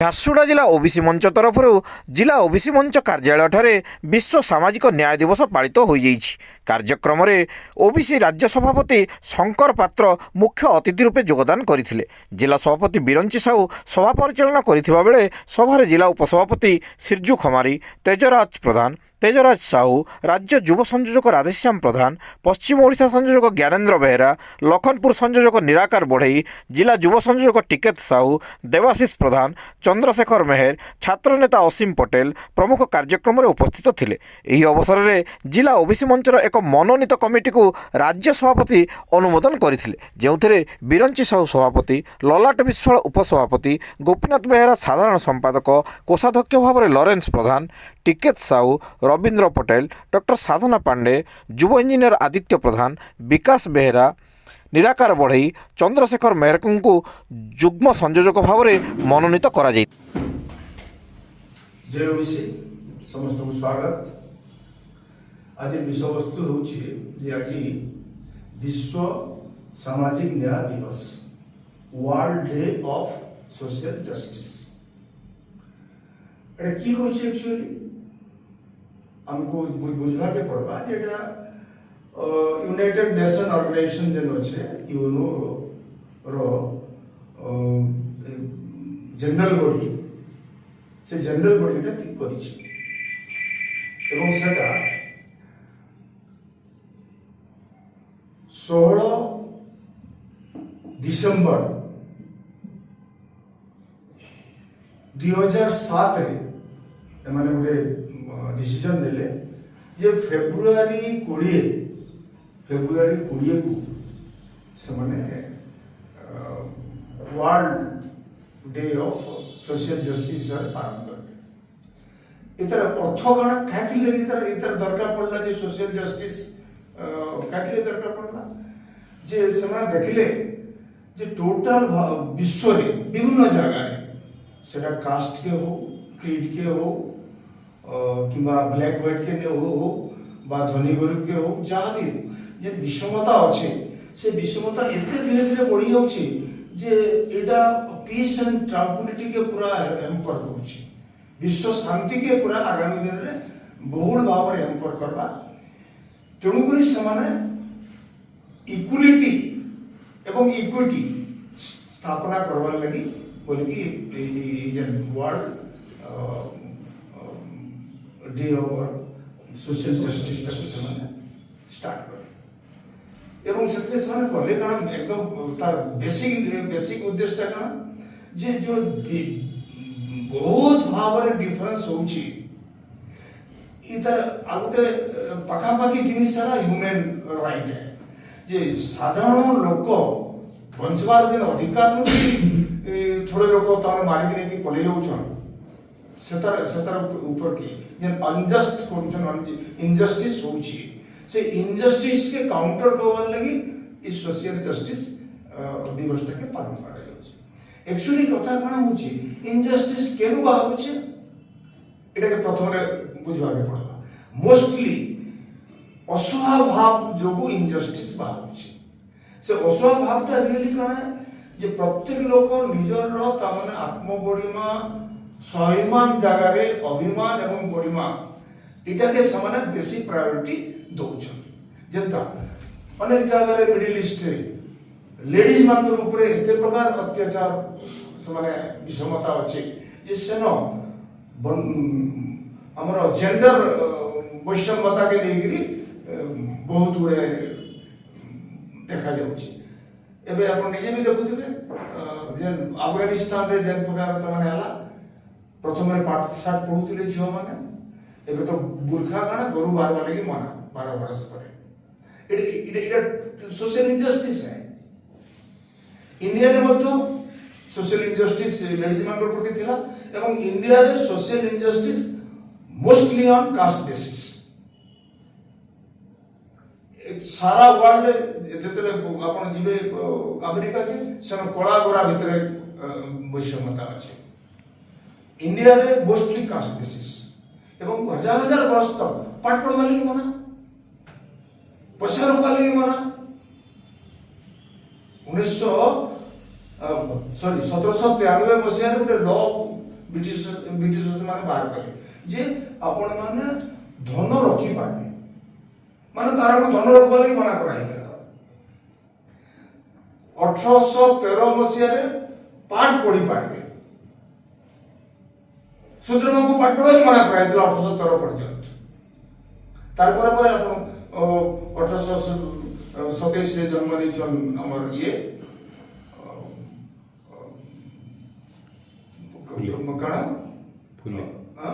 ঝারସୁগুড়া জেলা ওবিসি মঞ্চ তরফରୁ জেলা ওবিসি মঞ্চ কার্যালয়ଠାରେ বিশ্ব সামাজিক ন্যায় দিবস পালিত ହୋଇଯାଇଛି। କାର୍ଯ୍ୟକ୍ରମରେ ଓବିସି ରାଜ୍ୟ ସଭାପତି ଶଙ୍କର ପାତ୍ର ମୁଖ୍ୟ ଅତିଥି ରୂପେ ଯୋଗଦାନ କରିଥିଲେ। ଜିଲ୍ଲା ସଭାପତି ବିରଞ୍ଚି ସାହୁ ସଭା ପରିଚାଳନା କରିଥିବା ବେଳେ ସଭାରେ ଜିଲ୍ଲା ଉପସଭାପତି ସିର୍ଜୁ ଖମାରୀ, ତେଜରାଜ ପ୍ରଧାନ, ତେଜରାଜ ସାହୁ, ରାଜ୍ୟ ଯୁବ ସଂଯୋଜକ ରାଧେଶ୍ୟାମ ପ୍ରଧାନ, ପଶ୍ଚିମ ଓଡ଼ିଶା ସଂଯୋଜକ ଜ୍ଞାନେନ୍ଦ୍ର ବେହେରା, ଲଖନପୁର ସଂଯୋଜକ ନିରାକାର ବଢ଼େଇ, ଜିଲ୍ଲା ଯୁବ ସଂଯୋଜକ ଟିକେତ ସାହୁ, ଦେବାଶିଷ ପ୍ରଧାନ, ଚନ୍ଦ୍ରଶେଖର ମେହେର, ଛାତ୍ରନେତା ଅସୀମ ପଟେଲ ପ୍ରମୁଖ କାର୍ଯ୍ୟକ୍ରମରେ ଉପସ୍ଥିତ ଥିଲେ। ଏହି ଅବସରରେ ଜିଲ୍ଲା ଓବିସି ମଞ୍ଚର ଏକ ମନୋନୀତ କମିଟିକୁ ରାଜ୍ୟ ସଭାପତି ଅନୁମୋଦନ କରିଥିଲେ, ଯେଉଁଥିରେ ବିରଞ୍ଚି ସାହୁ ସଭାପତି, ଲଲାଟ ବିଶ୍ୱାଳ ଉପସଭାପତି, ଗୋପୀନାଥ ବେହେରା ସାଧାରଣ ସମ୍ପାଦକ, କୋଷାଧ୍ୟକ୍ଷ ଭାବରେ ଲରେନ୍ସ ପ୍ରଧାନ, ଟିକେତ ସାହୁ, ରବୀନ୍ଦ୍ର ପଟେଲ, ଡକ୍ଟର ସାଧନା ପାଣ୍ଡେ, ଯୁବ ଇଞ୍ଜିନିୟର ଆଦିତ୍ୟ ପ୍ରଧାନ, ବିକାଶ ବେହେରା, ନିରାକାର ବଢ଼େଇ, ଚନ୍ଦ୍ରଶେଖର ମେହେରଙ୍କୁ ଯୁଗ୍ମ ସଂଯୋଜକ ଭାବରେ ମନୋନୀତ କରାଯାଇ। ଜୟ ଓବିସି ସମସ୍ତଙ୍କୁ ସ୍ୱାଗତ। ଆଜି ବିଷୟବସ୍ତୁ ହେଉଛି ଯେ ଆଜି ବିଶ୍ୱ ସାମାଜିକ ନ୍ୟାୟ ଦିବସ, world day of social justice. এটা কি করছে एक्चुअली हमको बुझवाके पड़वा যে এটা यूनाइटेड नेशन ऑर्गेनाइजेशन যেন আছে ইউনো র জেনারেল বডি, সে জেনারেল বডিটা ঠিক করেছে এবং সেটা 16 ডিসেম্বর 2007 रे एमाने गोटे डिसीजन नेले जे फेब्रुआरी 20 को सेमाने world day of social justice पालन करबे। इतर अर्थ कण काथिले इतर दरकार पड़ला जे सोशल जस्टिस काथिले दरकार पड़ला जे सेमाने देखिले जे टोटल विश्व रे विभिन्न जगह रे सेटा कास्ट के हो, क्रीड के हो कि ब्लैक व्हाइट के हो बा धनी गरीब के हो, जहाँ भी जे विषमता अच्छे से विषमता एते धीरे धीरे बढ़ी जाउछि जे एटा पीस एंड ट्रांक्विलिटी के पूरा हेम्पर करुछि, विश्व शांति के पूरा आगामी दिन रे बहुल भाव में हेम्पर करबा। तेणुकरी समाने इक्वालिटी एवं इक्विटी स्थापना करवार लगी बोले कि world day of social justice start करे एवं से कले कारण एकदम तार बेसिक उद्देश्य कण जे जो बहुत भाव में डिफरेंस होउछि इतर आ गोटे पाखापाखी जिनिस सारा ह्यूमन राइट है जे साधारण लोक बंचवार दिन अधिकार थोड़े लोग तार मारिक नहीं पलि जाऊन सेतार ऊपर की जेन अनजस्ट करछन इनजस्टिस होउछि से इनजस्टिस के काउंटर करवार लगी इस सोशल जस्टिस दिवसटा के पालन करा जाउछि। एक्चुअली कथा कोना होछि इनजस्टिस केनु बा होछि एटा के प्रथम रे बुझवा के पड़ला। मोस्टली असहाय भाव जोगु इनजस्टिस बा होछि से असहाय भावटा रियली कोना जे प्रत्येक लोक निजर ताने आत्मबड़ीमा स्वाभिमान जगह रे अभिमान एवं बड़ीमा इटा के समाने बेसी प्रायोरिटी दउछन। जेंता अनेक जगह रे मिडिल ईस्ट रे लेडीज मान ऊपर एते प्रकार अत्याचार समाने विषमता अछि जे सेनो हमर जेंडर वैषम्यता के लेगिरी बहुत गुड़े देखा जाउछि। एबे आपण निजे भी देखुथिबे जे अफगानिस्तान रे जेन प्रकार तमाने हला प्रथम रे पाठ साठ पढुथिले झियो माने एबे तो बुरखा काना गरु बारवा लगी मना 12 बरस परे इटा सोशल इनजस्टिस है। इंडिया रे मध्य सोशल इनजस्टिस लेडीज मान प्रति थिला एवं इंडिया रे social injustice mostly on caste basis. सारा वर्ल्ड जेतरे आपण जिबे अमेरिका के सन कला गोरा भितरे वैषम्यता अछि। इंडिया रे मोस्टली कास्ट बेसिस एवं हजार हजार वर्ष तक पाठ पढ़वा लगी मना, पैसा रखवा लगी मना। 1793 मसीह गोटे लॉ ब्रिटिश ମାନେ ବାହାର କଲେ ଯେ ଆପଣ ମାନେ ଧନ ରଖି ପାରିବେ ମାନେ ତାର ଧନ ରଖିବା ଲାଗି ମନା କରାଯାଇଥିଲା 1813 ମସିହାରେ ପାଠ ପଢି ପାରିବେ ଶୂଦ୍ରମାନଙ୍କୁ ପାଠ ପଢିବାକୁ ମନା କରାଯାଇଥିଲା 1813 ପର୍ଯ୍ୟନ୍ତ ତାରପରେ ପରେ ଆପଣ 1827 ରେ ଜନ୍ମ ନେଇଛନ୍ ଆମର ଇଏ କାଣା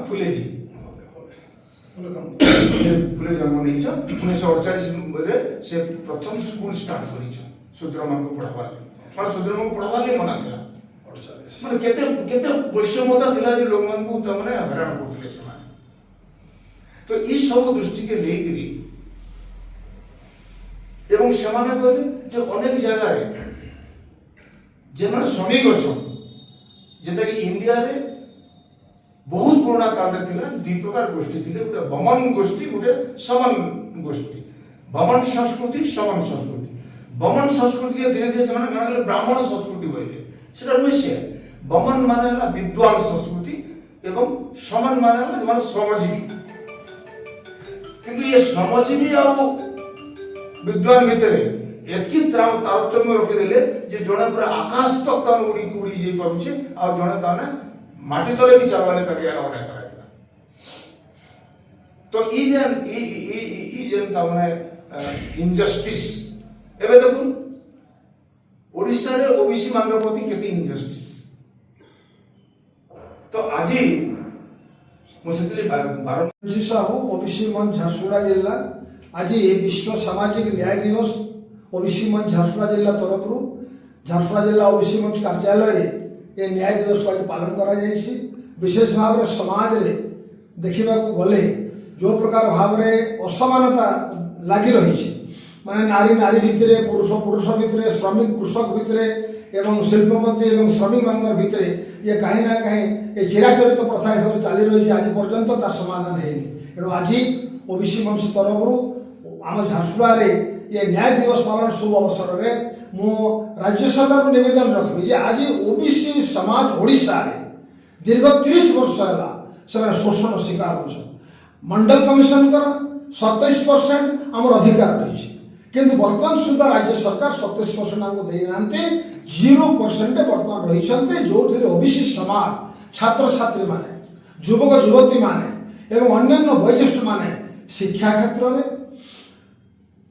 ଫୁଲେजी फुले जन्म नहीं 1948 रे से प्रथम स्कूल स्टार्ट करी शूद्र मान को पढ़ावा माने शूद्र मान को पढ़ावा ले मना थिला माने केते केते वैषम्यता थिला जे लोग मान को त माने हैरान करथिले से माने तो ई सब दृष्टि के लेकरी एवं समाने कहले जे अनेक जगह रे जे माने श्रमिक अछन जेटा कि इंडिया रे बहुत पुराना काल रे थिला दुई प्रकार गोष्ठी थिले गोटे बमन गोष्ठी गोटे समन गोष्ठी बमन संस्कृति समन संस्कृति बमन संस्कृति के धीरे धीरे ସେମାନେ କାଣା କଲେ ବ୍ରାହ୍ମଣ ସଂସ୍କୃତି କହିଲେ ସେଟା ନୁହେଁ ସେ ବମନ ମାନେ ହେଲା ବିଦ୍ୱାନ ସଂସ୍କୃତି ଏବଂ ସମନ ମାନେ ହେଲା ସେମାନେ ଶ୍ରମଜୀବୀ କିନ୍ତୁ ଏ ଶ୍ରମଜୀବୀ ଆଉ ବିଦ୍ୱାନ ଭିତରେ ଏତିକି ତାରତମ୍ୟ ରଖିଦେଲେ ଯେ ଜଣେ ପୁରା ଆକାଶ ତକ ତାମାନେ ଉଡ଼ି ଯାଇ ପାରୁଛି ଆଉ ଜଣେ ତାମାନେ माटी तले भी चलवाने तक यार होने कराएगा तो ई जन तामने इनजस्टिस एबे देखो ओडिसा रे ओबीसी मानव प्रति केते इनजस्टिस तो आजी मुसतली बारजी साहू ओबीसी मन झारसुगुड़ा जिला आज विश्व सामाजिक न्याय दिवस ओबीसी मन झारसुगुड़ा जिला तरफ झारसुगुड़ा जिला ओबीसी मन कार्यालय ये न्याय दिवस को आज पालन करा जाइए विशेष भाव में समाज रे देखा गले जो प्रकार भाव में असमानता लगी रही माने नारी नारी भितर पुरुष पुरुष भितर श्रमिक कृषक भितर एवं शिल्पपति एवं श्रमिक मान भितर ये कहीं ना कहीं ये चिराचरित प्रथा सब चली रही आज पर्यंत तार समाधान है तेणु आज ओबीसी मंच तरफ आम झारसुगुड़ा ये न्याय दिवस पालन शुभ अवसर में मु राज्य सरकार को निवेदन रखी आज ओबीसी समाज ओडिशा रे दीर्घ 30 वर्ष है शोषण शिकार हो मंडल कमिशन 27% आम अधिकार रही किंतु वर्तमान सुधा राज्य सरकार 27% आमको देना 0% वर्तमान रही जो ओबीसी समाज छात्र छात्री माने युवक युवती माने एवं अन्य वयोज्येष्ठ माने शिक्षा क्षेत्र में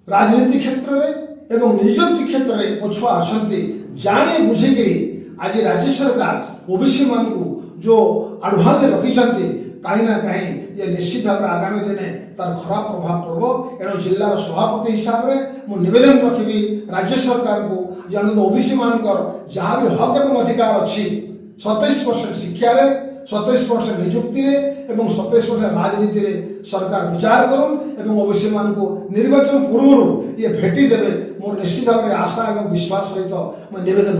राजनीति क्षेत्र में एवं नियुक्ति क्षेत्र में पछुआ आसती जाने बुझिकी आज राज्य सरकार ओबीसी मान को जो आढ़ुआल रखी कहीं ना कहीं ये निश्चित भाव आगामी दिन तार खराब प्रभाव पड़ो एणु जिलार सभापति हिसाब से मुझे निवेदन रखी राज्य सरकार को जानते ओबीसी मान जहाँ भी हक एवं अधिकार अच्छी 27% शिक्षा 27% नियुक्ति एवं 27% राजनीति रे सरकार विचार करूँ एवं ओबीसी मान को निर्वाचन पूर्व ये भेटी देवे मोर निश्चित भाव में आशा एवं विश्वास सहित मैं निवेदन